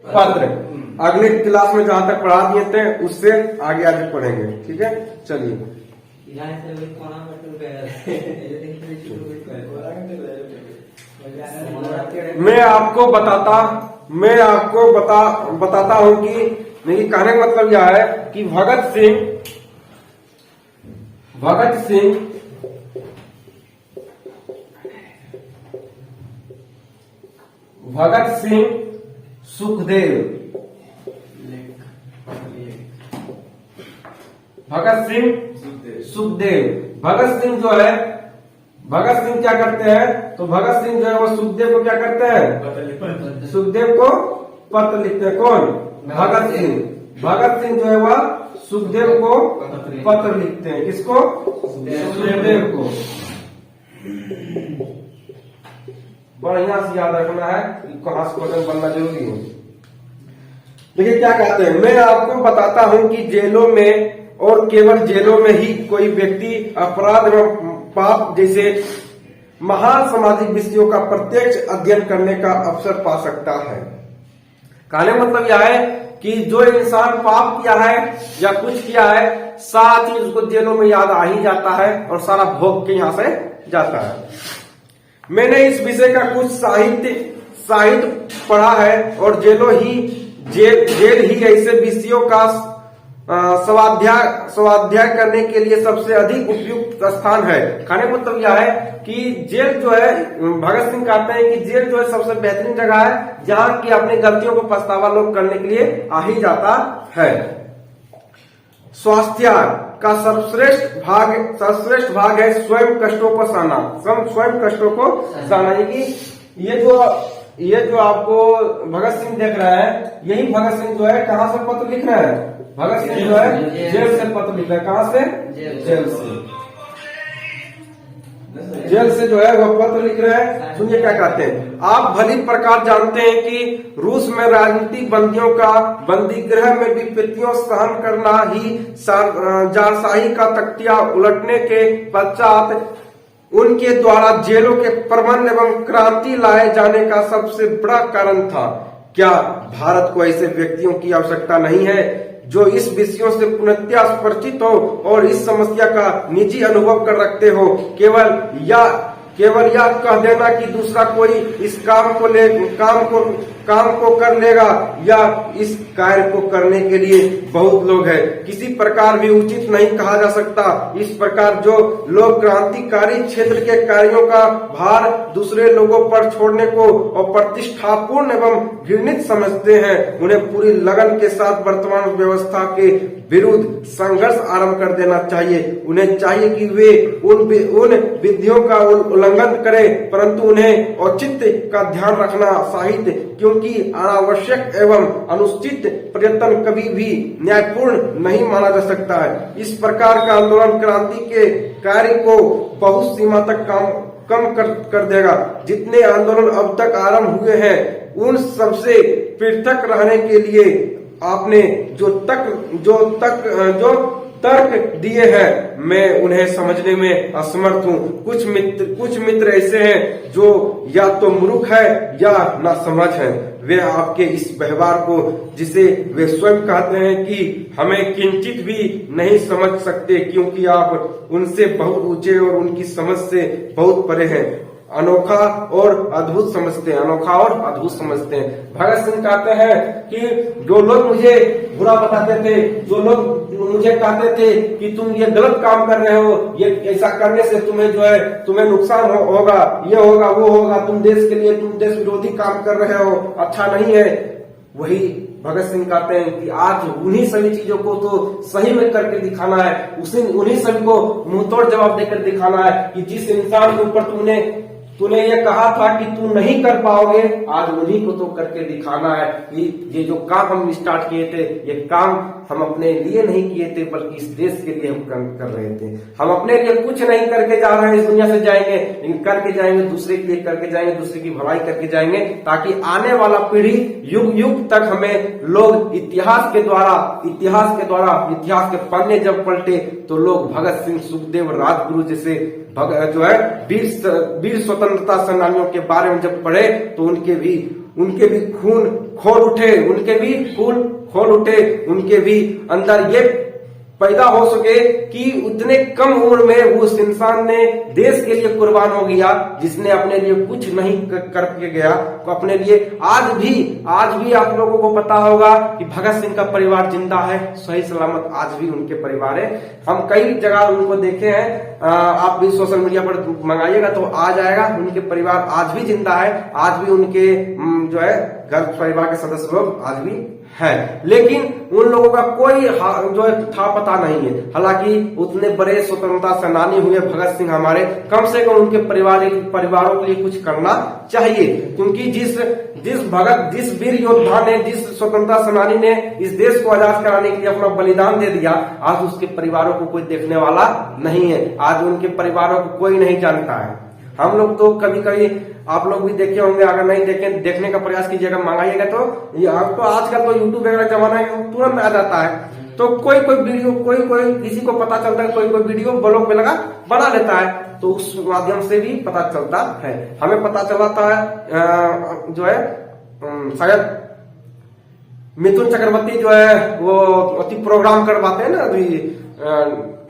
पत्र। अगले क्लास में जहां तक पढ़ा दिए थे उससे आगे आगे पढ़ेंगे, ठीक है। चलिए, मैं आपको बताता हूं कि मेरी कहने का मतलब यह है कि भगत सिंह सुखदेव, भगत सिंह जो है, भगत सिंह क्या करते हैं, तो भगत सिंह जो है वो सुखदेव को क्या करते हैं, सुखदेव को पत्र लिखते हैं। कौन? भगत सिंह जो है वह सुखदेव को पत्र लिखते हैं। किसको? सुखदेव को। बढ़िया से याद रखना है कि कहां से क्वेश्चन बनना जरूरी है। देखिए क्या कहते हैं, मैं आपको बताता हूं कि जेलों में और केवल जेलों में ही कोई व्यक्ति अपराध एवं पाप जैसे महान सामाजिक विषयों का प्रत्यक्ष अध्ययन करने का अवसर पा सकता है। कहने का मतलब यह है कि जो इंसान पाप किया है या कुछ किया है, साथ ही उसको जेलों में याद आ ही जाता है और सारा भोग के यहां से जाता है। मैंने इस विषय का कुछ साहित्य पढ़ा है और जेल ही ऐसे विषयों का स्वाध्याय करने के लिए सबसे अधिक उपयुक्त स्थान है। कहने का मतलब यह है कि जेल जो है, भगत सिंह कहते हैं कि जेल जो है सबसे बेहतरीन जगह है जहां की अपनी गलतियों को पछतावा लोग करने के लिए आ ही जाता है। स्वास्थ्य का सर्वश्रेष्ठ भाग है स्वयं कष्टों को सहना, स्वयं कष्टों को सहना। ये जो आपको भगत सिंह देख रहा है, यही भगत सिंह जो है कहां से पत्र लिख रहा है, भगत सिंह जो है जेल से पत्र लिख रहा है। कहां से? जेल से जो है वह पत्र लिख रहे हैं। सुनिए क्या कहते हैं, आप भली प्रकार जानते हैं कि रूस में राजनीतिक बंदियों का बंदी गृह में विपत्तियों सहन करना ही जारशाही का तख्तिया उलटने के पश्चात उनके द्वारा जेलों के प्रबंध एवं क्रांति लाए जाने का सबसे बड़ा कारण था। क्या भारत को ऐसे व्यक्तियों की आवश्यकता नहीं है जो इस विषयों से पूर्णतः परिचित हो और इस समस्या का निजी अनुभव कर रखते हो? केवल यह कह देना कि दूसरा कोई इस काम को कर लेगा या इस कार्य को करने के लिए बहुत लोग हैं, किसी प्रकार भी उचित नहीं कहा जा सकता। इस प्रकार जो लोग क्रांतिकारी क्षेत्र के कार्यों का भार दूसरे लोगों पर छोड़ने को अप्रतिष्ठापूर्ण एवं घृणित समझते हैं, उन्हें पूरी लगन के साथ वर्तमान व्यवस्था के विरुद्ध संघर्ष आरंभ कर देना चाहिए। उन्हें चाहिए कि वे उन विधियों का उल्लंघन करें, परंतु उन्हें औचित्य का ध्यान रखना साहित्य, क्योंकि अनावश्यक एवं अनुचित प्रयत्न कभी भी न्यायपूर्ण नहीं माना जा सकता है। इस प्रकार का आंदोलन क्रांति के कार्य को बहुत सीमा तक कम कर देगा। जितने आंदोलन अब तक आरंभ हुए हैं उन सबसे पृथक रहने के लिए आपने जो तर्क दिए हैं, मैं उन्हें समझने में असमर्थ हूँ। कुछ मित्र ऐसे हैं जो या तो मूर्ख है या ना समझ है। वे आपके इस व्यवहार को, जिसे वे स्वयं कहते हैं कि हमें किंचित भी नहीं समझ सकते, क्योंकि आप उनसे बहुत ऊंचे और उनकी समझ से बहुत परे हैं। अनोखा और अद्भुत समझते हैं। भगत सिंह कहते हैं कि जो लोग मुझे बुरा बताते थे, जो लोग मुझे कहते थे कि तुम ये गलत काम कर रहे हो, ये ऐसा करने से तुम्हें नुकसान होगा, ये होगा, वो होगा, तुम देश के लिए तुम देश विरोधी काम कर रहे हो, अच्छा नहीं है। वही भगत सिंह कहते हैं कि आज उन्हीं सभी चीजों को तो सही में करके दिखाना है, उन्हीं सभी को मुंहतोड़ जवाब देकर दिखाना है कि जिस इंसान के ऊपर तूने ये कहा था कि तू नहीं कर पाओगे, आज उन्हीं को तो करके दिखाना है कि ये जो काम हम स्टार्ट किए थे, ये काम हम अपने लिए नहीं किए थे, बल्कि इस देश के लिए हम कर रहे थे। हम अपने लिए कुछ नहीं करके जा रहे हैं, इस दुनिया से जाएंगे, लेकिन करके जाएंगे, दूसरे के लिए करके जाएंगे, दूसरे की भलाई करके जाएंगे, ताकि आने वाला पीढ़ी युग तक हमें लोग इतिहास के पन्ने जब पलटे तो लोग भगत सिंह, सुखदेव, राजगुरु जैसे जो है वीर स्वतंत्रता सेनानियों के बारे में जब पढ़े तो उनके भी उनके भी खून खोल उठे, उनके भी खून खोल उठे, उनके भी अंदर ये पैदा हो सके कि उतने कम उम्र में उस इंसान ने देश के लिए कुर्बान हो गया, जिसने अपने लिए कुछ नहीं करके गया। तो अपने लिए आज भी आप लोगों को पता होगा कि भगत सिंह का परिवार जिंदा है, सही सलामत आज भी उनके परिवार है। हम कई जगह उनको देखे हैं, आप भी सोशल मीडिया पर मंगाइएगा तो आ जाएगा। उनके परिवार आज भी जिंदा है, आज भी उनके जो है घर परिवार के सदस्य लोग आज भी है, लेकिन उन लोगों का कोई जो है था पता नहीं है। हालांकि उतने बड़े स्वतंत्रता सेनानी हुए भगत सिंह हमारे, कम से कम उनके परिवारों के लिए कुछ करना चाहिए, क्योंकि जिस वीर योद्धा ने, जिस स्वतंत्रता सेनानी ने इस देश को आजाद कराने के लिए अपना बलिदान दे दिया, आज उसके परिवारों को कोई देखने वाला नहीं है, आज उनके परिवारों को कोई नहीं जानता है। हम लोग तो कभी कभी, आप लोग भी देखे होंगे, अगर नहीं देखे देखने का प्रयास कीजिएगा, मंगाइएगा तो ये अब तो आजकल तो यूट्यूब वगैरह जमाना है, तुरंत आ जाता है। तो कोई वीडियो कोई किसी को पता चलता है, कोई वीडियो ब्लॉग में लगा बना लेता है, तो उस माध्यम से भी पता चलता है। हमें पता चलाता है जो है शायद मिथुन चक्रवर्ती जो है वो अति प्रोग्राम करवाते हैं ना, अभी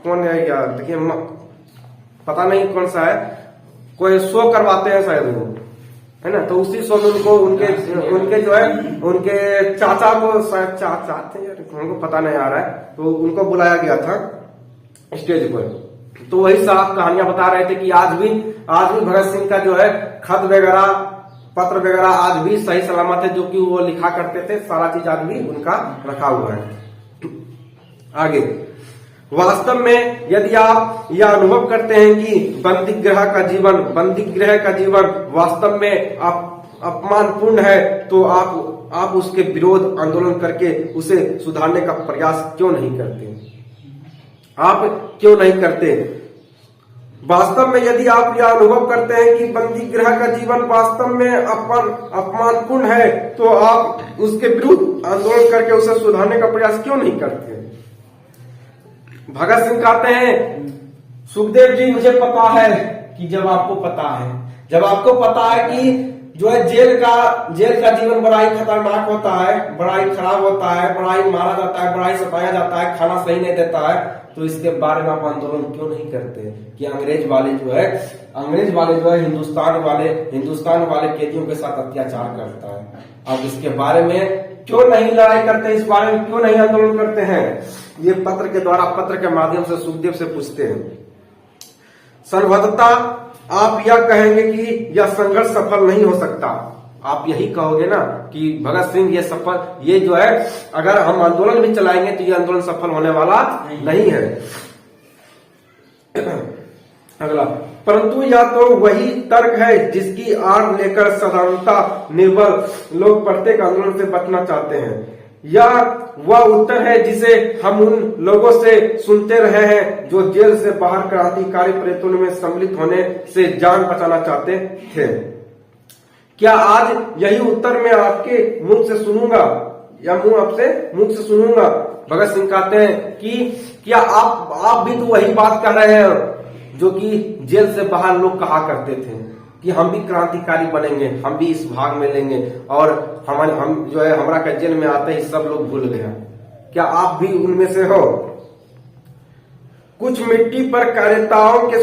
कौन है क्या, देखिए पता नहीं कौन सा है, कोई शो करवाते हैं शायद वो, है ना। तो उसी शो में उनको उनके जो है उनके चाचा को, शायद चाचा थे यार, उनको पता नहीं आ रहा है, तो उनको बुलाया गया था स्टेज पर। तो वही साहब कहानियां बता रहे थे कि आज भी भगत सिंह का जो है खत वगैरह, पत्र वगैरह आज भी सही सलामत है, जो कि वो लिखा करते थे, सारा चीज आज भी उनका रखा हुआ है। आगे, वास्तव में यदि आप यह अनुभव करते हैं कि बंदी गृह का जीवन वास्तव में अपमानपूर्ण है, तो आप उसके विरोध आंदोलन करके उसे सुधारने का प्रयास क्यों नहीं करते? आप क्यों नहीं करते? वास्तव में यदि आप यह अनुभव करते हैं कि बंदी गृह का जीवन वास्तव में अपमानपूर्ण है, तो आप उसके विरुद्ध आंदोलन करके उसे सुधारने का प्रयास क्यों नहीं करते? भगत सिंह कहते हैं, सुखदेव जी मुझे पता है कि जब आपको पता है कि जो है जेल का जीवन बड़ा ही खतरनाक होता है, बड़ा ही खराब होता है, बड़ा ही मारा जाता है, बड़ा ही सताया जाता है, खाना सही नहीं देता है, तो इसके बारे में आप आंदोलन क्यों नहीं करते कि अंग्रेज वाले जो है हिंदुस्तान वाले कैदियों के साथ अत्याचार करता है, आप इसके बारे में क्यों नहीं लड़ाई करते, इस बारे में क्यों नहीं आंदोलन करते हैं? ये पत्र के माध्यम से सुखदेव से पूछते हैं। संभवतः आप यह कहेंगे कि यह संघर्ष सफल नहीं हो सकता। आप यही कहोगे ना कि भगत सिंह ये जो है, अगर हम आंदोलन भी चलाएंगे तो ये आंदोलन सफल होने वाला नहीं है। अगला, परंतु यह तो वही तर्क है जिसकी आड़ लेकर साधारणता निर्बल लोग प्रत्येक आंदोलन से बचना चाहते हैं। यह वह उत्तर है जिसे हम उन लोगों से सुनते रहे हैं जो जेल से बाहर क्रांतिकारी प्रयत्नों में सम्मिलित होने से जान बचाना चाहते थे। क्या आज यही उत्तर मैं आपके मुख से सुनूंगा या आपसे मुख से सुनूंगा? भगत सिंह कहते हैं कि क्या आप भी तो वही बात कह रहे हैं जो कि जेल से बाहर लोग कहा करते थे कि हम भी क्रांतिकारी बनेंगे, हम भी इस भाग में लेंगे, और हम जो है हमरा का जेल में आते ही सब लोग भूल गए। क्या आप भी उनमें से हो? कुछ मिट्टी पर कार्यताओं के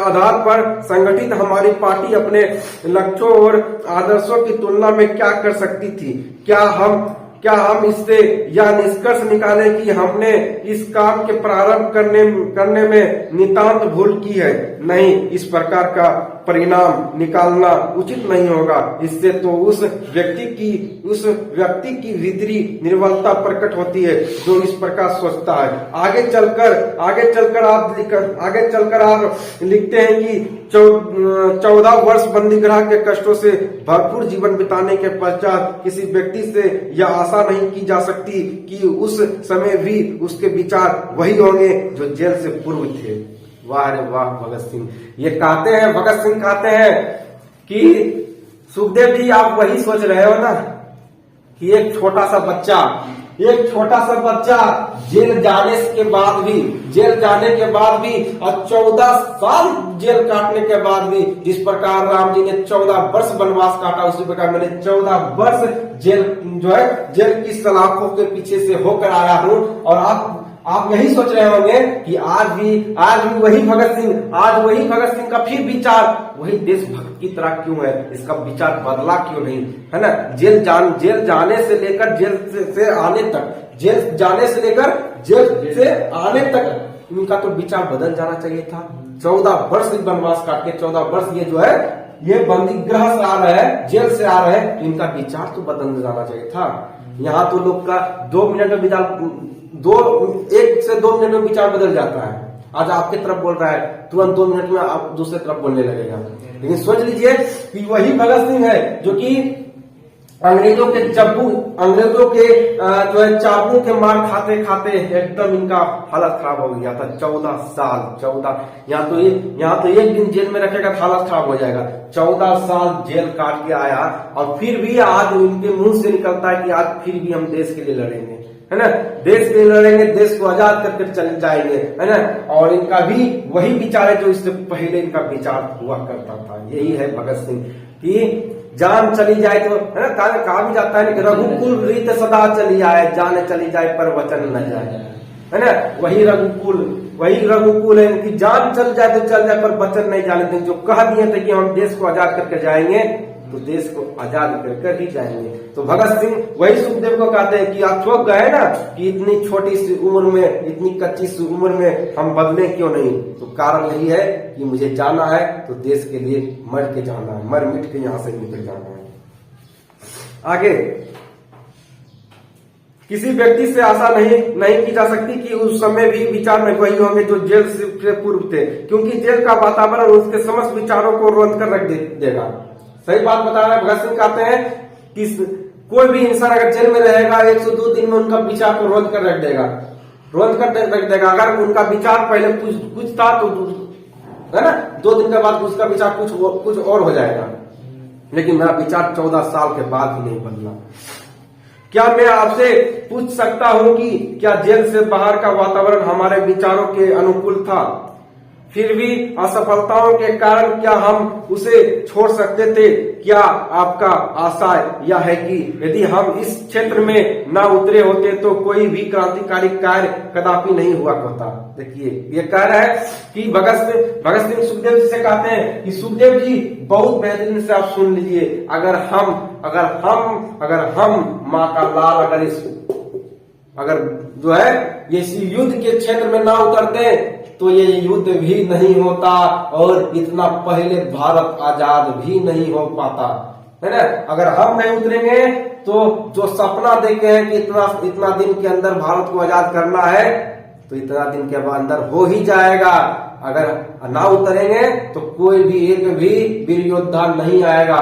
आधार पर संगठित हमारी पार्टी अपने लक्ष्यों और आदर्शों की तुलना में क्या कर सकती थी? क्या हम इससे यह निष्कर्ष निकाले कि हमने इस काम के प्रारंभ करने में नितांत भूल की है? नहीं, इस प्रकार का परिणाम निकालना उचित नहीं होगा। इससे तो उस व्यक्ति की भीतरी निर्बलता प्रकट होती है जो इस प्रकार सोचता है। आगे चलकर आप लिखते हैं कि 14 वर्ष बंदीगृह के कष्टों से भरपूर जीवन बिताने के पश्चात किसी व्यक्ति से यह आशा नहीं की जा सकती कि उस समय भी उसके विचार वही होंगे जो जेल से पूर्व थे। वाह रे वाह भगत सिंह। भगत सिंह कहते हैं कि सुखदेव जी आप वही सोच रहे हो ना कि एक छोटा सा बच्चा एक छोटा सा बच्चा जेल जाने के बाद भी, जेल जाने के बाद भी और 14 साल जेल काटने के बाद भी, जिस प्रकार राम जी ने 14 वर्ष वनवास काटा, उसी प्रकार मैंने 14 वर्ष जेल जो है जेल की सलाखों के पीछे से होकर आया हूं। और आप यही सोच रहे होंगे कि आज भी वही भगत सिंह का फिर विचार वही देशभक्त की तरह क्यों है, इसका विचार बदला क्यों नहीं, है ना। जेल जाने से लेकर जेल से आने तक, जेल जाने से लेकर जेल से आने तक इनका तो विचार बदल जाना चाहिए था। 14 वर्ष वनवास काट के 14 वर्ष ये जो है ये बंदी गृह से आ रहे हैं, जेल से आ रहे हैं, तो इनका विचार तो बदल जाना चाहिए था। यहाँ तो लोग का 2 मिनट में विचार 1 से 2 मिनट में विचार बदल जाता है। आज आपके तरफ बोल रहा है, तुरंत 2 मिनट में आप दूसरे तरफ बोलने लगेगा। लेकिन सोच लीजिए कि वही भगत सिंह है जो कि अंग्रेजों के जो है चाबू के मार खाते खाते एकदम इनका हालत खराब हो गया था। 14 साल यहाँ तो एक दिन जेल में रखेगा तो हालत खराब हो जाएगा। 14 साल जेल काट के आया और फिर भी आज उनके मुंह से निकलता है कि आज फिर भी हम देश के लिए लड़ेंगे, है ना, देश के लिए लड़ेंगे, देश को आजाद करके चले जाएंगे, है ना। और इनका भी वही विचार है जो इससे पहले इनका विचार हुआ करता था। यही है भगत सिंह की जान चली जाए तो, है ना, कहा भी जाता है कि रघुकुल रीत सदा चली आए, जान चली जाए पर वचन न जाए, है ना। वही रघुकुल है कि जान चल जाए तो चल जाए पर वचन नहीं जाने देंगे। जो कह दिए थे कि हम देश को आजाद करके जाएंगे तो देश को आजाद कर ही जाएंगे। तो भगत सिंह वही सुखदेव को कहते हैं कि आप ठोक गए ना कि इतनी छोटी सी उम्र में, इतनी कच्ची सी उम्र में हम बदले क्यों नहीं। तो कारण यही है कि मुझे जाना है तो देश के लिए मर के जाना है, मर मिट के यहाँ से निकल जाना है। आगे किसी व्यक्ति से आशा नहीं की जा सकती कि उस समय भी विचार में वही होंगे जो जेल से पूर्व थे, क्योंकि जेल का वातावरण उसके समस्त विचारों को रोंद कर रख देगा। सही बात बता रहे हैं भगत सिंह। कहते हैं कि कोई भी इंसान अगर जेल में रहेगा 102 दिन में उनका विचार को रोंद कर रख देगा, अगर उनका विचार पहले कुछ था तो, है ना, 2 दिन के बाद उसका विचार कुछ और हो जाएगा। लेकिन मेरा विचार 14 साल के बाद ही नहीं बदला। क्या मैं आपसे पूछ सकता हूं कि क्या जेल से बाहर का वातावरण हमारे विचारों के अनुकूल था? फिर भी असफलताओं के कारण क्या हम उसे छोड़ सकते थे? क्या आपका आशा यह है कि यदि हम इस क्षेत्र में न उतरे होते तो कोई भी क्रांतिकारी कार्य कदापि नहीं हुआ होता? देखिए ये कह रहा है कि भगत सिंह सुखदेव जी से कहते हैं कि सुखदेव जी बहुत बेहतरीन से आप सुन लीजिए, अगर हम माँ का लाल अगर जो है ये युद्ध के क्षेत्र में ना उतरते तो ये युद्ध भी नहीं होता और इतना पहले भारत आजाद भी नहीं हो पाता, है ना। अगर हम नहीं उतरेंगे तो जो सपना देखे हैं कि इतना दिन के अंदर भारत को आजाद करना है तो इतना दिन के अंदर हो ही जाएगा। अगर ना उतरेंगे तो कोई भी एक भी वीर योद्धा नहीं आएगा,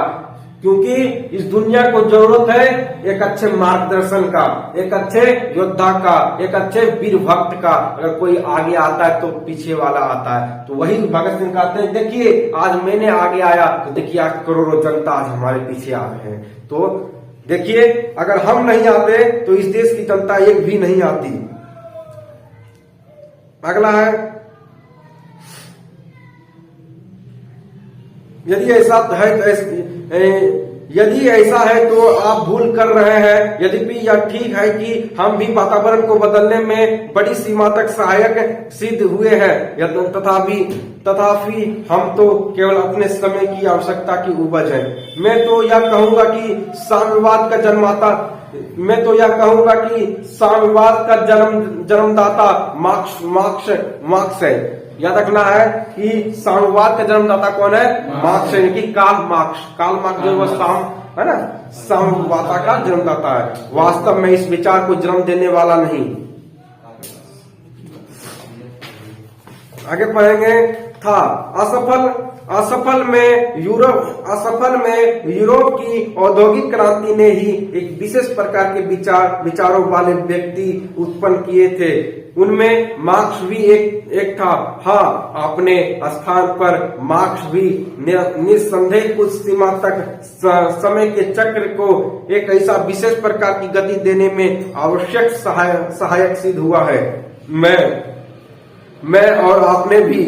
क्योंकि इस दुनिया को जरूरत है एक अच्छे मार्गदर्शन का, एक अच्छे योद्धा का, एक अच्छे वीर भक्त का। अगर कोई आगे आता है तो पीछे वाला आता है। तो वही भगत सिंह कहते हैं, देखिए आज मैंने आगे आया तो देखिए आज करोड़ों जनता आज हमारे पीछे आ रहे हैं। तो देखिए अगर हम नहीं आते तो इस देश की जनता एक भी नहीं आती। अगला है, यदि ऐसा है तो आप भूल कर रहे हैं। यद्यपि यह ठीक है कि हम भी वातावरण को बदलने में बड़ी सीमा तक सहायक सिद्ध हुए हैं, तथापि हम तो केवल अपने समय की आवश्यकता की उपज है। मैं तो यह कहूंगा कि साम्यवाद का जन्मदाता मार्क्स है। याद रखना है कि साम्यवाद का जन्मदाता कौन है? मार्क्स है, कि कार्ल मार्क्स जो है ना, साम्यवाद का जन्मदाता है। वास्तव में इस विचार को जन्म देने वाला नहीं। आगे पढ़ेंगे था असफल में यूरोप की औद्योगिक क्रांति ने ही एक विशेष प्रकार के विचारों वाले व्यक्ति उत्पन्न किए थे। उनमें मार्क्स भी एक था। हाँ, अपने स्थान पर मार्क्स भी निस्संदेह कुछ सीमा तक समय के चक्र को एक ऐसा विशेष प्रकार की गति देने में आवश्यक सहायक सिद्ध हुआ है। मैं और आपने भी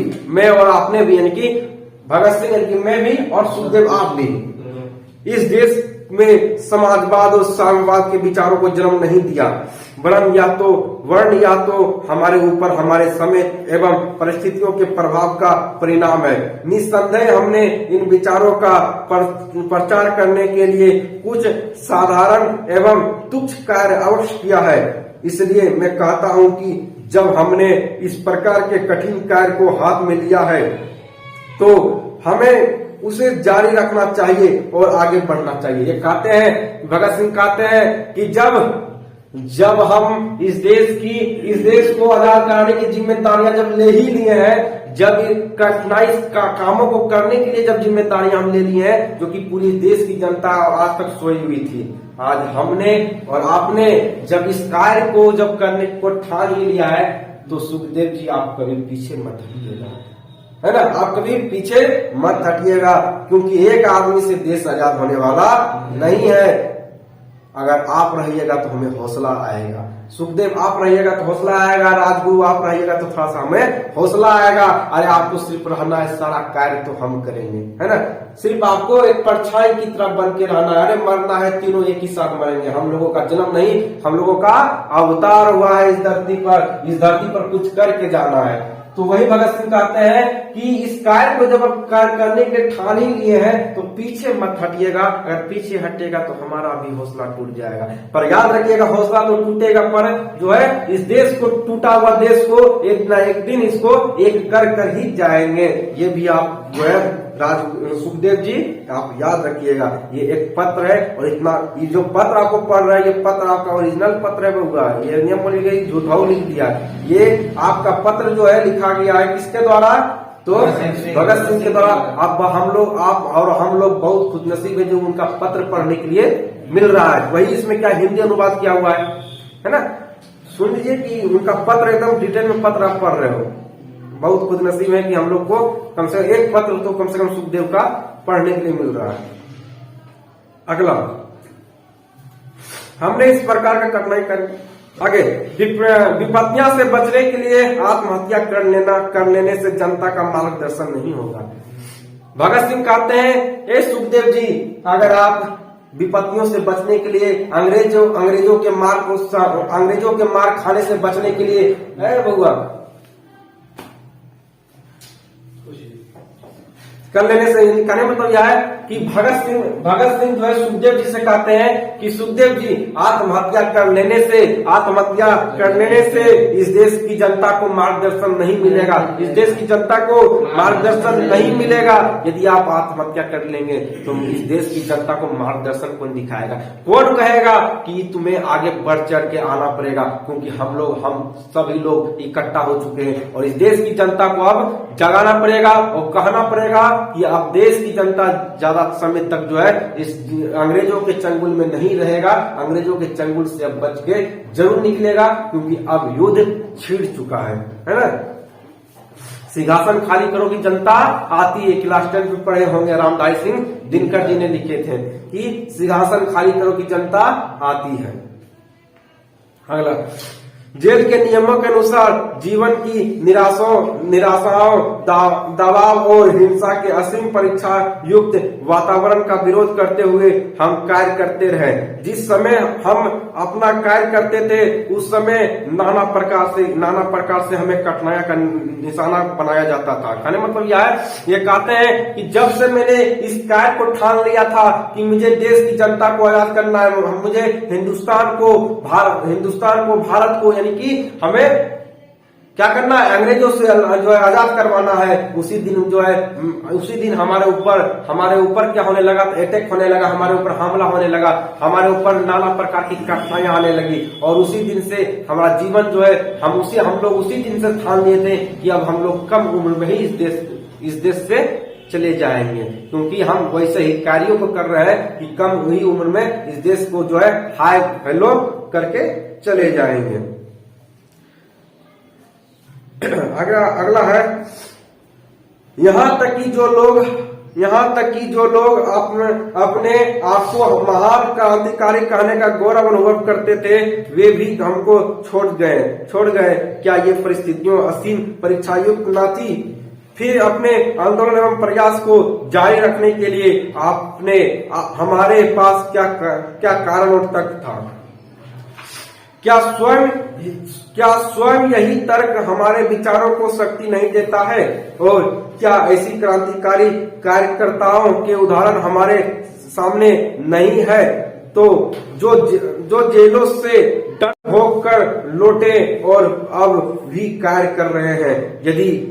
यानी कि भगत सिंह यानी कि मैं भी और सुखदेव आप भी इस देश में समाजवाद और साम्यवाद के विचारों को जन्म नहीं दिया, वर्ण या तो हमारे ऊपर हमारे समय एवं परिस्थितियों के प्रभाव का परिणाम है। निस्संदेह हमने इन विचारों का प्रचार करने के लिए कुछ साधारण एवं तुच्छ कार्य अवश्य किया है। इसलिए मैं कहता हूं कि जब हमने इस प्रकार के कठिन कार्य को हाथ में लिया है तो हमें उसे जारी रखना चाहिए और आगे बढ़ना चाहिए। ये कहते हैं, भगत सिंह कहते हैं कि जब हम इस देश को आजाद कराने की जिम्मेदारियां जब ले ही लिए हैं, जब कठिनाई कामों को करने के लिए जब जिम्मेदारियां हम ले ली हैं, जो कि पूरी देश की जनता आज तक सोई हुई थी, आज हमने और आपने जब इस कार्य को जब करने को ठान ही लिया है, तो सुखदेव जी आप कभी पीछे मत हटिएगा, है ना। आप कभी पीछे मत हटिएगा, क्योंकि एक आदमी से देश आजाद होने वाला नहीं है। अगर आप रहिएगा तो हमें हौसला आएगा, सुखदेव आप रहिएगा तो हौसला आएगा, राजगुरु आप रहिएगा तो थोड़ा सा हमें हौसला आएगा। अरे आपको सिर्फ रहना है, सारा कार्य तो हम करेंगे, है ना। सिर्फ आपको एक परछाई की तरफ बन के रहना है। अरे मरना है, तीनों एक ही साथ मरेंगे। हम लोगों का जन्म नहीं, हम लोगों का अवतार हुआ है इस धरती पर कुछ करके जाना है। तो वही भगत सिंह कहते हैं कि इस कार्य को जब आप कार्य करने के ठान ही लिए हैं तो पीछे मत हटिएगा। अगर पीछे हटेगा तो हमारा भी हौसला टूट जाएगा। पर याद रखिएगा, हौसला तो टूटेगा, पर जो है इस देश को, टूटा हुआ देश को एक ना एक दिन इसको एक कर ही जाएंगे। ये भी आप जो है सुखदेव जी आप याद रखिएगा। ये एक पत्र है और इतना, ये जो पत्र आपको पढ़ रहा है, ये पत्र आपका ओरिजिनल पत्र है हुआ, ये नियम बोली गई झूठाऊ लिख दिया। ये आपका पत्र जो है लिखा गया है किसके द्वारा? तो भगत सिंह के द्वारा। अब हम लोग बहुत खुशनसीब है जो उनका पत्र पढ़ने के लिए मिल रहा है। वही इसमें क्या हिंदी अनुवाद किया हुआ है ना। सुन लीजिए कि उनका पत्र एकदम डिटेल में पत्र आप पढ़ रहे हो। बहुत खुशनसीब है कि हम लोग को कम से कम एक पत्र तो कम से कम सुखदेव का पढ़ने के लिए मिल रहा है। अगला, हमने इस प्रकार का कठिनाई कर आगे विपत्तियां से बचने के लिए आत्महत्या कर लेने से जनता का मार्गदर्शन नहीं होगा। भगत सिंह कहते हैं, ए सुखदेव जी, अगर आप विपत्तियों से बचने के लिए अंग्रेजों के मार खाने से बचने के लिए, बउआ कर लेने से, कहने मतलब यह है कि भगत सिंह जो है सुखदेव जी से कहते हैं कि सुखदेव जी आत्महत्या कर लेने से इस देश की जनता को मार्गदर्शन नहीं मिलेगा। इस देश की जनता को मार्गदर्शन नहीं मिलेगा। यदि आप आत्महत्या कर लेंगे तो इस देश की जनता को मार्गदर्शन कौन दिखाएगा? कौन कहेगा कि तुम्हें आगे बढ़ चढ़ के आना पड़ेगा? क्योंकि हम सभी लोग इकट्ठा हो चुके हैं और इस देश की जनता को अब जगाना पड़ेगा और कहना पड़ेगा कि अब देश की जनता ज्यादा समय तक जो है इस अंग्रेजों के चंगुल में नहीं रहेगा। अंग्रेजों के चंगुल से अब बच के जरूर निकलेगा, क्योंकि अब युद्ध छिड़ चुका है ना। सिंहासन खाली करो की जनता आती है। क्लास 10 में पढ़े होंगे, रामधारी सिंह दिनकर जी ने लिखे थे कि सिंहासन खाली करो की जनता आती है। अगला, जेल के नियमों के अनुसार जीवन की निराशाओं, दबाव और हिंसा के असीम परीक्षा युक्त वातावरण का विरोध करते हुए हम कार्य करते रहे। जिस समय हम अपना कार्य करते थे उस समय नाना प्रकार से हमें कठिनाइयों का निशाना बनाया जाता था। कहने मतलब यह है, ये कहते हैं कि जब से मैंने इस कार्य को ठान लिया था कि मुझे देश की जनता को आजाद करना है, मुझे हिंदुस्तान को भारत को यानी कि हमें क्या करना है, अंग्रेजों से जो है आजाद करवाना है। उसी दिन हमारे ऊपर क्या होने लगा? अटैक होने लगा, हमारे ऊपर हमला होने लगा, हमारे ऊपर नाना प्रकार की कठिनाइयां आने लगी। और उसी दिन से हमारा जीवन जो है हम लोग उसी दिन से ठान लिए थे कि अब हम लोग कम उम्र में ही इस देश से चले जाएंगे, क्योंकि हम वैसे ही कार्यों को कर रहे हैं कि कम हुई उम्र में इस देश को जो है हाई हेलो करके चले जाएंगे। अगला है, यहाँ तक कि जो लोग अपने आप को महान क्रांतिकारी कहने का गौरव अनुभव करते थे, वे भी हमको छोड़ गए। क्या ये परिस्थितियों असीम परीक्षायुक्त न थी? फिर अपने आंदोलन एवं प्रयास को जारी रखने के लिए हमारे पास क्या कारण और तर्क था? क्या स्वयं यही तर्क हमारे विचारों को शक्ति नहीं देता है? और क्या ऐसी क्रांतिकारी कार्यकर्ताओं के उदाहरण हमारे सामने नहीं है, तो जो जेलों से डर भोग कर लौटे और अब भी कार्य कर रहे हैं? यदि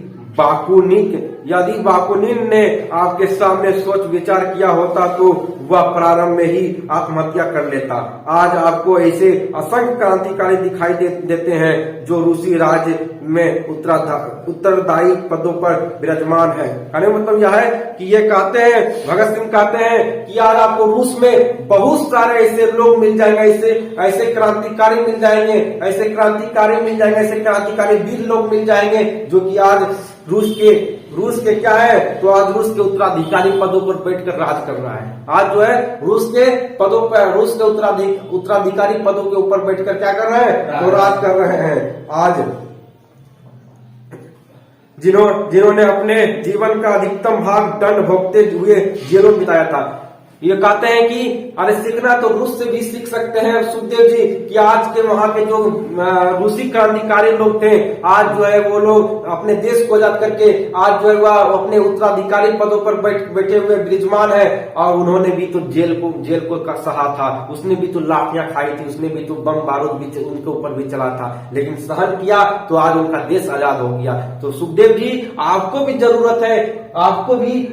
बाकुनिन ने आपके सामने सोच विचार किया होता तो वह प्रारंभ में ही आत्महत्या कर लेता। आज आपको ऐसे असंख्य क्रांतिकारी दिखाई देते हैं जो रूसी राज्य में उत्तरदायी पदों पर विराजमान है। कहने मतलब यह है कि ये कहते हैं, भगत सिंह कहते हैं कि आज आपको रूस में बहुत सारे ऐसे लोग मिल जाएंगे, ऐसे क्रांतिकारी मिल जाएंगे, ऐसे क्रांतिकारी वीर लोग मिल जाएंगे जो कि आज रूस के क्या है, तो आज रूस के उत्तराधिकारी पदों पर बैठकर राज कर रहा है। आज जो है रूस के उत्तराधिकारी पदों के ऊपर बैठकर क्या कर रहे हैं, तो राज कर रहे हैं। आज जिन्होंने अपने जीवन का अधिकतम भाग दंड भोगते हुए जेलों में बिताया था, ये कहते हैं कि अरे सीखना तो रूस से भी सीख सकते हैं सुखदेव जी, कि आज के वहां के जो रूसी क्रांतिकारी लोग थे, आज जो है वो लोग अपने देश को आजाद करके आज जो है वह अपने उत्तराधिकारी पदों पर बैठे हुए विराजमान है। और उन्होंने भी तो जेल को सहा था, उसने भी तो लाठियां खाई थी, उसने भी तो बम बारूद भी उनके ऊपर भी चला था, लेकिन सहन किया तो आज उनका देश आजाद हो गया। तो सुखदेव जी आपको भी जरूरत है, आपको भी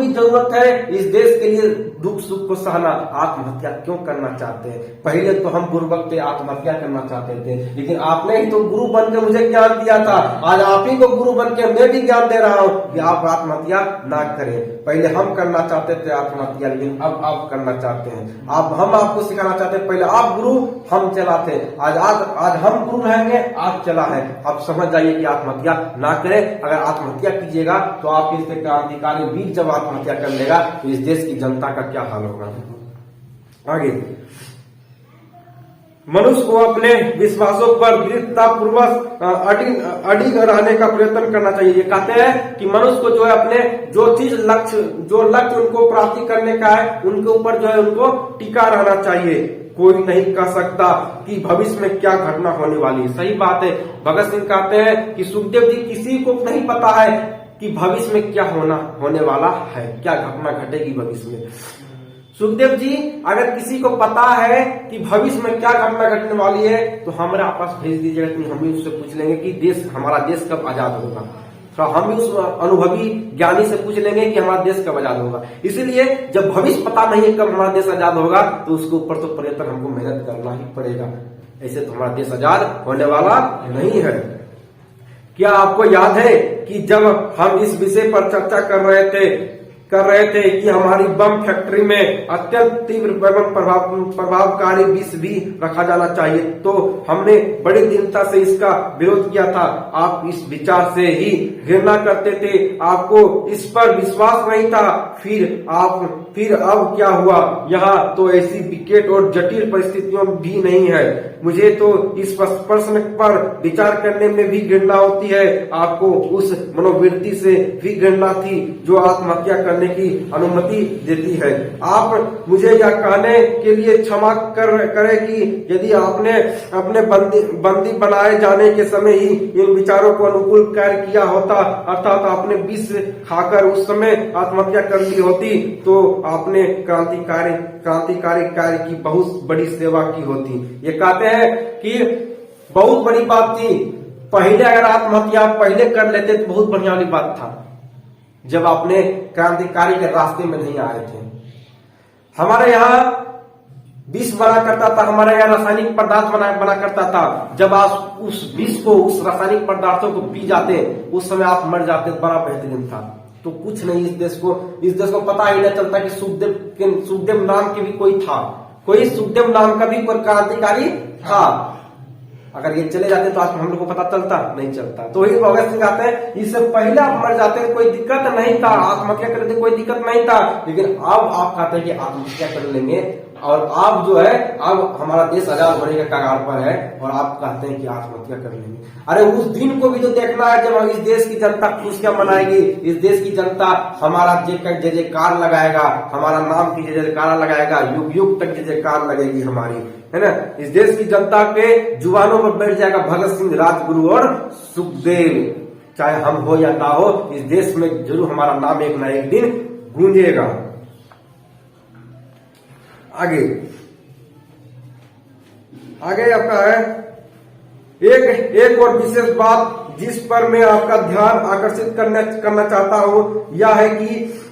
जरूरत है इस देश के लिए दुख सुख को सहना। आत्महत्या क्यों करना चाहते हैं? पहले तो हम बुर्बक थे, आत्महत्या करना चाहते थे, लेकिन आपने ही तो गुरु बन के मुझे ज्ञान दिया था। आज आप ही को गुरु बन के मैं भी ज्ञान दे रहा हूँ कि आप आत्महत्या ना करें। पहले हम करना चाहते थे आत्महत्या, लेकिन अब आप करना चाहते हैं। हम आपको सिखाना चाहते हैं, पहले आप गुरु हम चलाते। आज हम गुरु रहेंगे, आप चला है। आप समझ जाइए कि आत्महत्या ना करें। अगर आत्महत्या कीजिएगा तो आप इसके क्रांतिकारी वीर जब आत्महत्या कर लेगा तो इस देश की जनता का क्या हाल होगा। आगे, मनुष्य को अपने विश्वासों पर दृढ़ता पूर्वक अडिग रहने का प्रयत्न करना चाहिए। ये कहते हैं कि मनुष्य को जो है अपने जो लक्ष्य उनको प्राप्ति करने का है, उनके ऊपर जो है उनको टिका रहना चाहिए। कोई नहीं कह सकता कि भविष्य में क्या घटना होने वाली है। सही बात है। भगत सिंह कहते हैं कि सुखदेव जी किसी को नहीं पता है कि भविष्य में क्या होने वाला है, क्या घटना घटेगी भविष्य में। सुखदेव जी अगर किसी को पता है कि भविष्य में क्या घटना घटने वाली है तो हमारे आपस भेज दीजिएगा, हम भी उससे पूछ लेंगे कि हमारा देश कब आजाद होगा। तो हम भी उस अनुभवी ज्ञानी से पूछ लेंगे कि हमारा देश कब आजाद होगा। इसीलिए जब भविष्य पता नहीं है कब हमारा देश आजाद होगा तो उसके ऊपर तो प्रयत्न हमको मेहनत करना ही पड़ेगा। ऐसे तो हमारा देश आजाद होने वाला नहीं है। क्या आपको याद है कि जब हम इस विषय पर चर्चा कर रहे थे कि हमारी बम फैक्ट्री में अत्यंत तीव्र एवं प्रभावकारी विष भी रखा जाना चाहिए, तो हमने बड़ी दृढ़ता से इसका विरोध किया था। आप इस विचार से ही घृणा करते थे, आपको इस पर विश्वास नहीं था। फिर अब क्या हुआ? यहाँ तो ऐसी विकट और जटिल परिस्थितियों भी नहीं है। मुझे तो इस प्रश्न पर विचार करने में भी घृणा होती है। आपको उस मनोवृत्ति से भी घृणा थी जो आत्महत्या करने की अनुमति देती है। आप मुझे यह कहने के लिए क्षमा करें कि यदि आपने अपने बंदी बनाए जाने के समय ही इन विचारों को अनुकूल कार्य किया होता, अर्थात आपने विष खाकर उस समय आत्महत्या कर ली होती, तो आपने क्रांतिकारी कार्य की बहुत बड़ी सेवा की होती। ये कहते हैं कि बहुत बड़ी बात थी। पहले अगर आत्महत्या पहले कर लेते तो बहुत बढ़िया वाली बात था, जब आपने क्रांतिकारी के रास्ते में नहीं आए थे। हमारे यहाँ विष बना करता था, हमारे यहाँ रासायनिक पदार्थ बना करता था। जब आप उस विष को, उस रासायनिक पदार्थों को पी जाते, उस समय आप मर जाते, बड़ा बेहतरीन था। तो कुछ नहीं, इस देश को पता ही नहीं चलता कि सुखदेव नाम के भी कोई था, कोई सुखदेव नाम का भी कोई क्रांतिकारी था। अगर ये चले जाते तो आज हम लोग को पता चलता, नहीं चलता। तो वही भगत सिंह कहते हैं इससे पहले आप मर जाते कोई दिक्कत नहीं था, आत्महत्या करते कोई दिक्कत नहीं था, लेकिन अब आप कहते हैं कि आत्महत्या कर लेंगे और आप जो है अब हमारा देश आजाद होने के कगार पर है और आप कहते हैं कि आत्महत्या कर लेंगे। अरे उस दिन को भी तो देखना है जब इस देश की जनता खुशियां मनाएगी, इस देश की जनता हमारा जय जयकार लगाएगा, हमारा नाम की जय जयकार लगाएगा, युग युग तक जय जयकार लगेगी हमारी, है ना। इस देश की जनता के जुबानों पर बैठ जाएगा भगत सिंह, राजगुरु और सुखदेव, चाहे हम हो या ना हो, इस देश में जरूर हमारा नाम एक ना एक दिन गूंजेगा। आगे आपका है एक और विशेष बात जिस पर मैं आपका ध्यान आकर्षित करना चाहता हूं, यह है कि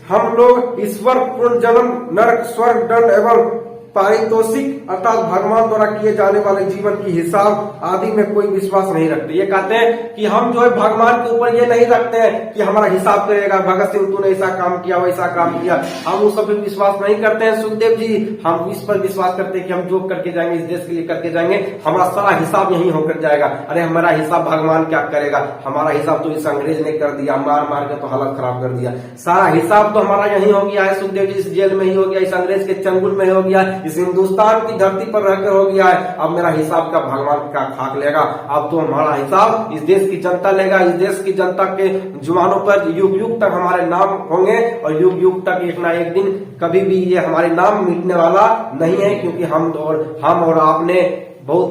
हम लोग ईश्वर, पुनर्जन्म, नरक, स्वर्ग, दंड एवं पारितोषिक अर्थात भगवान द्वारा किए जाने वाले जीवन की हिसाब आदि में कोई विश्वास नहीं रखते। ये कहते हैं कि हम जो है भगवान के ऊपर ये नहीं रखते हैं कि हमारा हिसाब करेगा, भगत सिंह तूने ऐसा काम किया वैसा काम किया, हम उस सब पे विश्वास नहीं करते हैं। सुखदेव जी, हम इस पर विश्वास करते हैं कि हम जो करके जाएंगे इस देश के लिए करके जाएंगे, हमारा सारा हिसाब यही होकर जाएगा। अरे हमारा हिसाब भगवान क्या करेगा, हमारा हिसाब तो इस अंग्रेज ने कर दिया, मार मार के तो हालत खराब कर दिया, सारा हिसाब तो हमारा यही हो गया है। सुखदेव जी, इस जेल में ही हो गया, इस अंग्रेज के चंगुल में हो गया, इस हिंदुस्तान की धरती पर रहकर हो गया है। अब मेरा हिसाब का भगवान का खाक लेगा, अब तो हमारा हिसाब इस देश की जनता लेगा। इस देश की जनता के जुबानों पर युग युग तक हमारे नाम होंगे और युग युग तक एक ना एक दिन कभी भी ये हमारे नाम मिटने वाला नहीं है, क्योंकि हम और आपने बहुत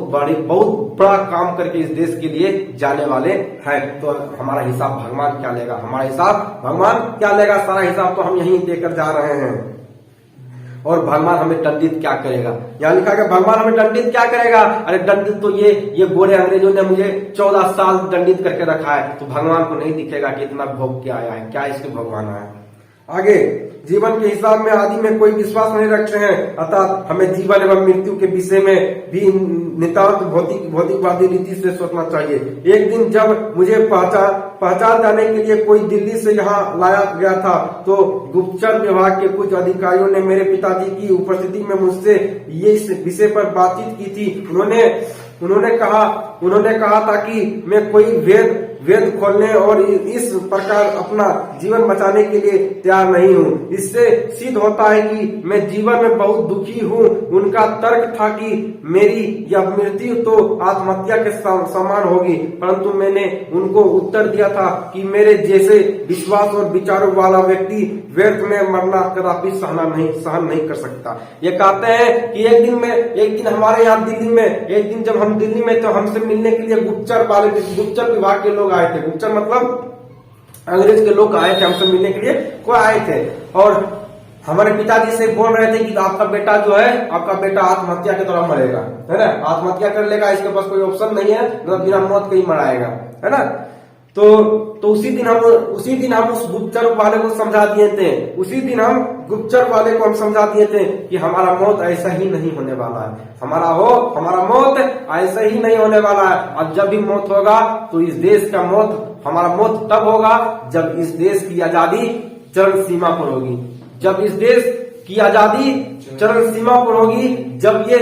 बड़ा काम करके इस देश के लिए जाने वाले हैं। तो हमारा हिसाब भगवान क्या लेगा, हमारा हिसाब भगवान क्या लेगा, सारा हिसाब तो हम यहीं देकर जा रहे हैं। और भगवान हमें दंडित क्या करेगा, यहाँ लिखा है भगवान हमें दंडित क्या करेगा। अरे दंडित तो ये गोरे अंग्रेजों ने मुझे 14 साल दंडित करके रखा है, तो भगवान को नहीं दिखेगा कि इतना भोग क्या आया है, क्या इसके भगवान आया। आगे, जीवन के हिसाब में आदि में कोई विश्वास नहीं रखते हैं, अर्थात हमें जीवन एवं मृत्यु के विषय में भी नितांत भौतिकवादी रीति से सोचना चाहिए। एक दिन जब मुझे पहचान जाने के लिए कोई दिल्ली से यहाँ लाया गया था, तो गुप्तचर विभाग के कुछ अधिकारियों ने मेरे पिताजी की उपस्थिति में मुझसे ये इस विषय पर बातचीत की थी। उन्होंने कहा था कि मैं कोई वेद खोलने और इस प्रकार अपना जीवन बचाने के लिए तैयार नहीं हूँ। इससे सिद्ध होता है कि मैं जीवन में बहुत दुखी हूँ। उनका तर्क था कि मेरी यह मृत्यु तो आत्महत्या के समान होगी, परंतु मैंने उनको उत्तर दिया था कि मेरे जैसे विश्वास और विचारों वाला व्यक्ति व्यर्थ में मरना कदापि सहन नहीं कर सकता। ये कहते हैं कि एक दिन हमारे यहाँ दिल्ली में, एक दिन जब हम दिल्ली में, तो हमसे मिलने के लिए गुप्तचर विभाग के लोग आए थे। गुप्तचर मतलब अंग्रेज के लोग आए थे हमसे मिलने के लिए, कोई आए थे और हमारे पिताजी से बोल रहे थे कि आपका बेटा आत्महत्या के द्वारा मरेगा, है ना, आत्महत्या कर लेगा, इसके पास कोई ऑप्शन नहीं है, बिना मौत के ही मराएगा, है ना। तो उसी दिन हम उस गुप्तचर वाले को समझा दिए थे, समझा दिए थे कि हमारा मौत ऐसा ही नहीं होने वाला है, हमारा मौत ऐसा ही नहीं होने वाला है। अब जब भी मौत होगा तो इस देश का हमारा मौत तब होगा जब इस देश की आजादी चरम सीमा पर होगी, जब इस देश की आजादी चरम सीमा पर होगी, जब ये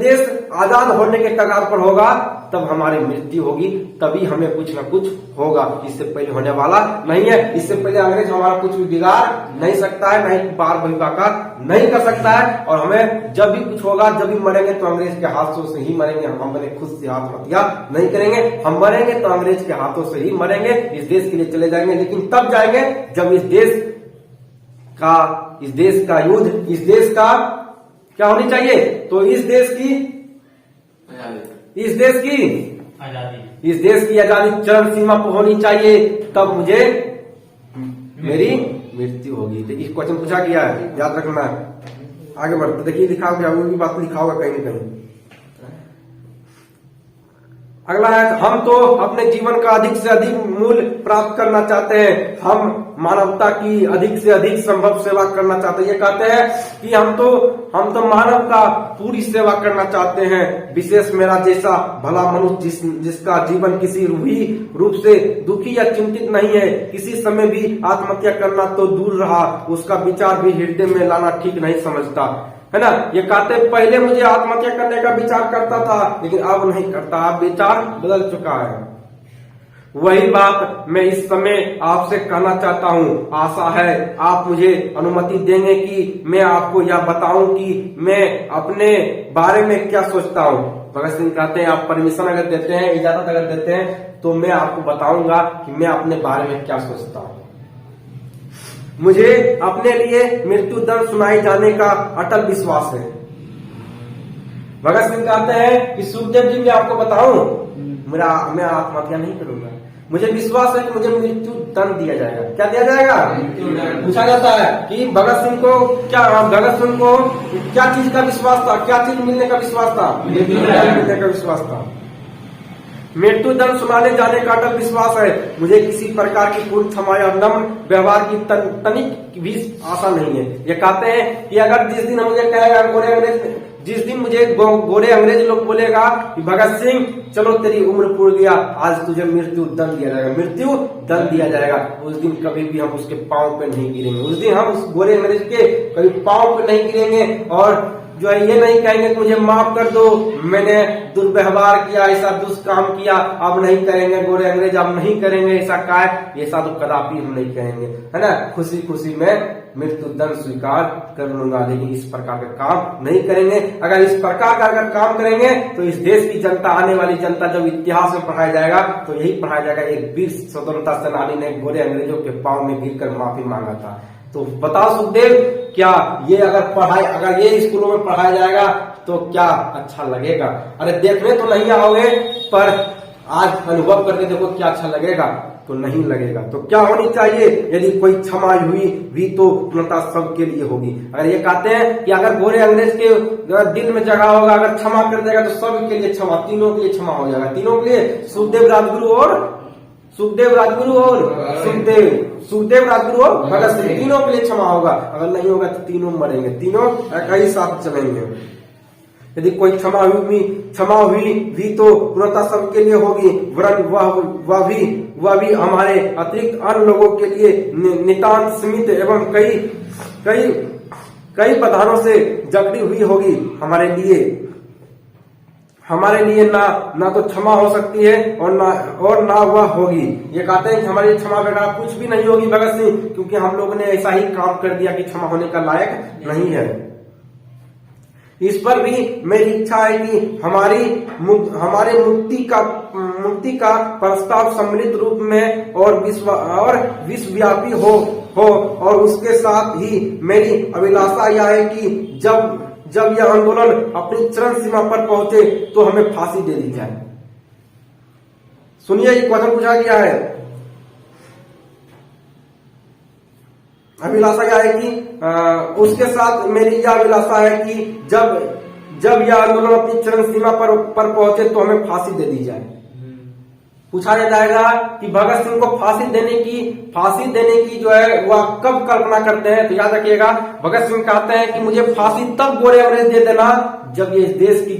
देश आजाद होने के कगार पर होगा, तब हमारी मृत्यु होगी, तभी हमें कुछ न कुछ होगा। इससे पहले होने वाला नहीं है। इससे पहले अंग्रेज हमारा कुछ भी बिगाड़ नहीं सकता है, नहीं बार बहिष्कार नहीं कर सकता है। और हमें जब भी कुछ होगा, जब भी मरेंगे तो अंग्रेज के हाथों से ही मरेंगे, हम अपने खुद से आत्महत्या नहीं करेंगे। हम मरेंगे तो अंग्रेज के हाथों से ही मरेंगे, इस देश के लिए चले जाएंगे, लेकिन तब जाएंगे जब इस देश का युद्ध, इस देश का क्या होनी चाहिए, तो इस देश की आजादी चरम सीमा पर होनी चाहिए, तब मुझे मेरी मृत्यु होगी। तो इस क्वेश्चन पूछा गया है, याद रखना है। आगे बढ़ते देखिए, लिखा होगा, वो भी बात लिखा होगा कहीं न कहीं। अगला है, हम तो अपने जीवन का अधिक से अधिक मूल्य प्राप्त करना चाहते हैं, हम मानवता की अधिक से अधिक संभव सेवा करना चाहते हैं। ये कहते हैं कि हम तो मानव का पूरी सेवा करना चाहते हैं, विशेष मेरा जैसा भला मनुष्य जिसका जीवन किसी भी रूप से दुखी या चिंतित नहीं है, किसी समय भी आत्महत्या करना तो दूर रहा, उसका विचार भी हृदय में लाना ठीक नहीं समझता, है ना। ये कहते पहले मुझे आत्महत्या करने का विचार करता था, लेकिन अब नहीं करता, अब विचार बदल चुका है। वही बात मैं इस समय आपसे कहना चाहता हूँ। आशा है आप मुझे अनुमति देंगे कि मैं आपको यह बताऊं कि मैं अपने बारे में क्या सोचता हूँ। भगत सिंह कहते हैं, आप परमिशन अगर देते हैं, इजाजत अगर देते हैं, तो मैं आपको बताऊंगा कि मैं अपने बारे में क्या सोचता हूँ। मुझे अपने लिए मृत्यु दंड सुनाई जाने का अटल विश्वास है। भगत सिंह कहते हैं कि सुखदेव जी, मैं आपको बताऊं, मैं आत्महत्या नहीं करूंगा, मुझे विश्वास है कि मुझे मृत्यु दंड दिया जाएगा। क्या दिया जाएगा? पूछा जाता है कि भगत सिंह को क्या चीज का विश्वास था, क्या चीज मिलने का विश्वास था? मिलने का विश्वास था। मृत्यु दंड सुनाने जाने का अटल विश्वास है। मुझे किसी प्रकार की पूर्ण क्षमा या नम्र व्यवहार की तनिक भी आशा नहीं है। ये कहते हैं कि अगर जिस दिन मुझे कहेगा जिस दिन मुझे गोरे अंग्रेज लोग बोलेगा कि भगत सिंह चलो तेरी उम्र पूर्ण गया, आज तुझे मृत्यु दंड दिया जाएगा, मृत्यु दंड दिया जाएगा, उस दिन कभी भी हम उसके पांव पे नहीं गिरेंगे। उस दिन हम उस गोरे अंग्रेज के कभी पांव पे नहीं गिरेंगे और जो है ये नहीं कहेंगे कि मुझे माफ कर दो, मैंने दुर्व्यवहार किया, ऐसा दुष्काम किया, अब नहीं करेंगे गोरे अंग्रेज, अब नहीं करेंगे ऐसा काय, ऐसा तो कदापि हम नहीं कहेंगे, है ना। खुशी खुशी में मृत्यु दंड स्वीकार कर लूंगा, लेकिन इस प्रकार का काम नहीं करेंगे। अगर इस प्रकार का अगर काम करेंगे तो इस देश की जनता, आने वाली जनता, जब इतिहास में पढ़ाया जाएगा तो यही पढ़ाया जाएगा, एक वीर स्वतंत्रता सेनानी ने गोरे अंग्रेजों के पांव में गिरकर माफी मांगा था। तो बताओ सुखदेव, क्या ये अगर ये स्कूलों में पढ़ाया जाएगा तो क्या अच्छा लगेगा? अरे देखने तो नहीं आओगे, पर आज अनुभव करके देखो क्या अच्छा लगेगा, तो नहीं लगेगा। तो क्या होनी चाहिए? यदि कोई क्षमा हुई भी तो पूर्णता सबके लिए होगी। अगर ये कहते हैं कि अगर गोरे अंग्रेज के दिल में जगह होगा, अगर क्षमा कर देगा तो सबके लिए क्षमा, तीनों के लिए क्षमा हो जाएगा, तीनों के लिए, सुखदेव राजगुरु और सुखदेव राजगुरु और भगत सिंह, तीनों के लिए क्षमा होगा। अगर नहीं होगा तो तीनों मरेंगे, तीनों कई साथ चलेंगे। यदि कोई क्षमा हुई भी तो पूर्णता सबके लिए होगी, वरन वह भी हमारे अतिरिक्त अन्य लोगों के लिए नितांत सीमित एवं कई प्रधानों से जकड़ी हुई होगी। हमारे लिए ना तो क्षमा हो सकती है और ना वह होगी। ये कहते हैं कि हमारी क्षमा वगैरह कुछ भी नहीं होगी भगत सिंह, क्योंकि हम लोगों ने ऐसा ही काम कर दिया कि क्षमा होने का लायक नहीं है। इस पर भी मेरी इच्छा है कि हमारे मुक्ति का प्रस्ताव सम्मिलित रूप में और विश्वव्यापी हो और उसके साथ ही मेरी अभिलाषा यह है कि जब यह आंदोलन अपनी चरम सीमा पर पहुंचे तो हमें फांसी दे दी जाए। सुनिए, ये क्वेश्चन पूछा गया है। अभिलाषा यह है कि उसके साथ मेरी यह अभिलाषा है कि जब यह आंदोलन अपनी चरम सीमा पर पहुंचे तो हमें फांसी दे दी जाए। पूछा जाएगा कि भगत सिंह को फांसी देने की जो है वह कब कल्पना करते हैं, तो याद रखिएगा, भगत सिंह कहते हैं कि मुझे फांसी तब गोरे अंग्रेज दे देना जब इस देश की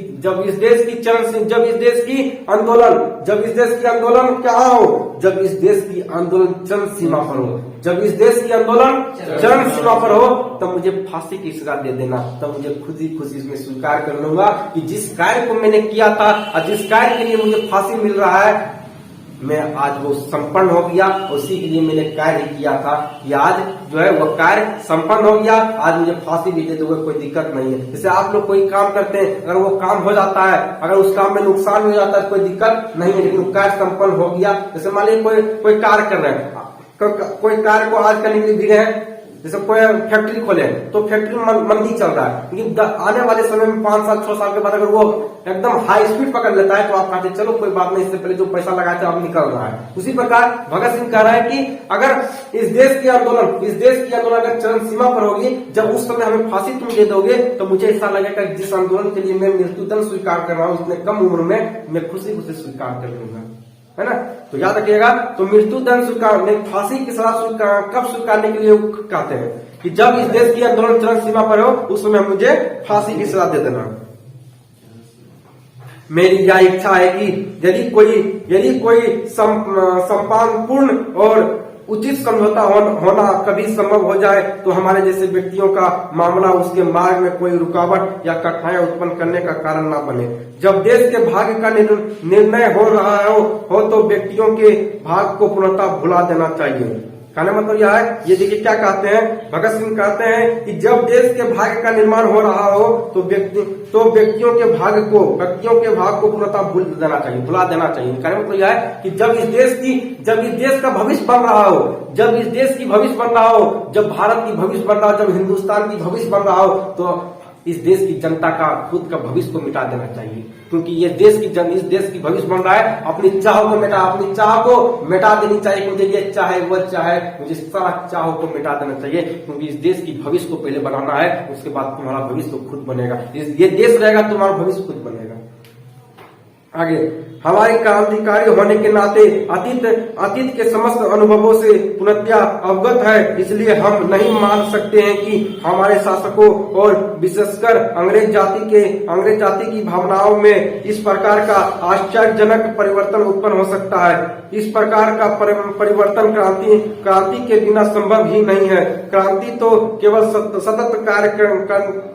आंदोलन क्या हो, जब इस देश की आंदोलन चरम सीमा पर हो, जब इस देश की आंदोलन चरम सीमा पर हो, तब मुझे फांसी की सजा दे देना। तब मुझे खुशी खुशी इसमें स्वीकार कर लूंगा कि जिस कार्य को मैंने किया था और जिस कार्य के लिए मुझे फांसी मिल रहा है, मैं आज वो संपन्न हो गया। उसी के लिए मैंने कार्य किया था कि आज जो है वो कार्य संपन्न हो गया, आज मुझे फांसी भी दे दोगे, कोई दिक्कत नहीं है। जैसे आप लोग कोई काम करते हैं, अगर वो काम हो जाता है, अगर उस काम में नुकसान हो जाता है, कोई दिक्कत नहीं है, लेकिन कार्य संपन्न हो गया। जैसे मान लीजिए कोई कार्य कर रहे हैं, कोई कार्य को आज करने के लिए भिड़े हैं, जैसे कोई फैक्ट्री खोले तो फैक्ट्री मंदी चल रहा है, लेकिन आने वाले समय में 5 साल 6 साल के बाद अगर वो एकदम हाई स्पीड पकड़ लेता है तो आप कहते चलो कोई बात नहीं, इससे पहले जो पैसा लगाया था अब निकल रहा है। उसी प्रकार भगत सिंह कह रहा है कि अगर इस देश की आंदोलन अगर चरम सीमा पर होगी, जब उस समय हमें फांसी तुम दे दोगे तो मुझे ऐसा लगेगा जिस आंदोलन के लिए मैं मृत्युदंड स्वीकार कर रहा हूँ इतने कम उम्र में मैं खुशी स्वीकार कर लूंगा, है ना। तो याद रखिएगा, तो मृत्युदंड स्वीकार नहीं, फांसी की सजा कब स्वीकारने के लिए कहते हैं कि जब इस देश की आंदोलन चरम सीमा पर हो उस समय मुझे फांसी की सजा दे देना। मेरी यह इच्छा है कि यदि कोई सम्पादपूर्ण और उचित समझौता होना कभी संभव हो जाए तो हमारे जैसे व्यक्तियों का मामला उसके मार्ग में कोई रुकावट या कठिनाई उत्पन्न करने का कारण ना बने। जब देश के भाग्य का निर्णय हो रहा हो तो व्यक्तियों के भाग्य को पूर्णतः भुला देना चाहिए। कहने मतलब यह है, ये देखिए क्या कहते हैं, भगत सिंह कहते हैं कि जब देश के भाग्य का निर्माण हो रहा हो तो व्यक्तियों के भाग्य को पूर्णतः भुला देना चाहिए। कहने मतलब यह है कि जब इस देश का भविष्य बन रहा हो, जब इस देश की भविष्य बन रहा हो, जब भारत की भविष्य बन रहा हो, जब हिंदुस्तान की भविष्य बन रहा हो तो इस देश की जनता का खुद का भविष्य को मिटा देना चाहिए, क्योंकि इस देश की भविष्य बन रहा है। अपनी चाह को मिटा देनी चाहिए। मुझे ये चाहे वो चाहे, मुझे सारा चाह को मिटा देना चाहिए, क्योंकि इस देश की भविष्य को पहले बनाना है, उसके बाद तुम्हारा भविष्य तो खुद बनेगा। ये देश रहेगा तुम्हारा भविष्य खुद बनेगा। आगे, हमारे क्रांतिकारी होने के नाते अतीत के समस्त अनुभवों से पूर्णतया अवगत है, इसलिए हम नहीं मान सकते हैं कि हमारे शासकों और विशेषकर अंग्रेज जाति की भावनाओं में इस प्रकार का आश्चर्यजनक परिवर्तन उत्पन्न हो सकता है। इस प्रकार का परिवर्तन क्रांति के बिना संभव ही नहीं है। क्रांति तो केवल सतत कार्य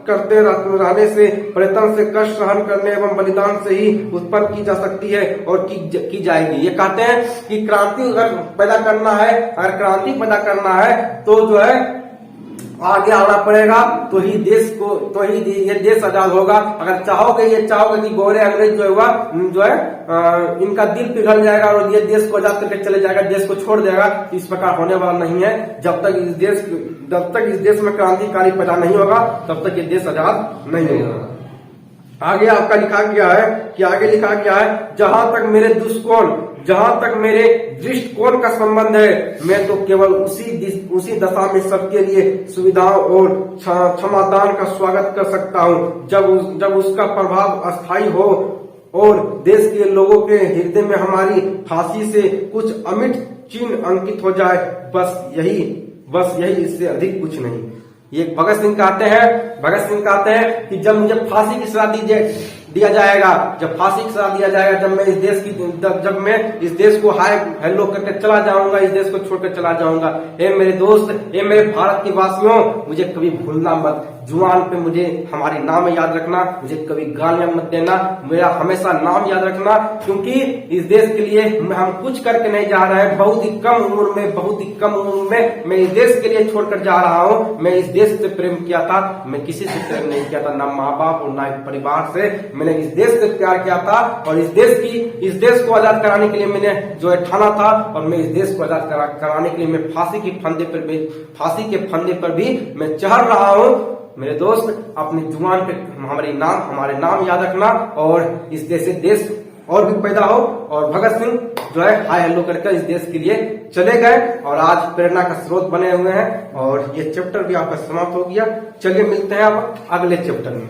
करते रहने से, प्रयत्न से, कष्ट सहन करने एवं बलिदान से ही उत्पन्न की जा सकती है और की जाएगी। ये कहते हैं कि क्रांति अगर पैदा करना है तो जो है आगे आना पड़ेगा, तो ही ये देश आजाद होगा। अगर चाहोगे कि गोरे अंग्रेज जो है इनका दिल पिघल जाएगा और ये देश को आजाद करके चले जाएगा, देश को छोड़ देगा, इस प्रकार होने वाला नहीं है। जब तक इस देश में क्रांतिकारी पैदा नहीं होगा तब तक ये देश आजाद नहीं होगा। आगे आपका लिखा गया है, जहां तक मेरे दृष्टिकोण का संबंध है, मैं तो केवल उसी दशा में सबके लिए सुविधाओं और क्षमादान का स्वागत कर सकता हूं जब उसका प्रभाव अस्थायी हो और देश के लोगों के हृदय में हमारी फांसी से कुछ अमिट चिन्ह अंकित हो जाए। बस यही, इससे अधिक कुछ नहीं। ये भगत सिंह कहते हैं कि जब मुझे फांसी की सजा दिया जाएगा, जब मैं इस देश को हाय हेलो करके चला जाऊंगा, इस देश को छोड़कर चला जाऊंगा। मेरे दोस्त, मेरे भारत के वासियों, मुझे कभी भूलना मत। जुबान पे मुझे हमारे नाम याद रखना, मुझे कभी गालियां मत देना, मेरा हमेशा नाम याद रखना, क्योंकि इस देश के लिए हम कुछ करके नहीं जा रहे हैं। बहुत ही कम उम्र में मैं इस देश के लिए छोड़कर जा रहा हूँ। मैं इस देश से प्रेम किया था, मैं किसी से प्रेम नहीं किया था, ना माँ बाप और ना परिवार से। मैंने इस देश से प्यार किया था और इस देश को आजाद कराने के लिए मैंने जो है ठाना था, और मैं इस देश को आजाद कराने के लिए मैं फांसी के फंदे पर भी मैं चढ़ रहा हूँ। मेरे दोस्त, अपनी जुबान पे हमारे नाम याद रखना और इस देश और भी पैदा हो। और भगत सिंह जो है हाय हेलो करके इस देश के लिए चले गए और आज प्रेरणा का स्रोत बने हुए हैं। और ये चैप्टर भी आपका समाप्त हो गया। चलिए मिलते हैं अब अगले चैप्टर में।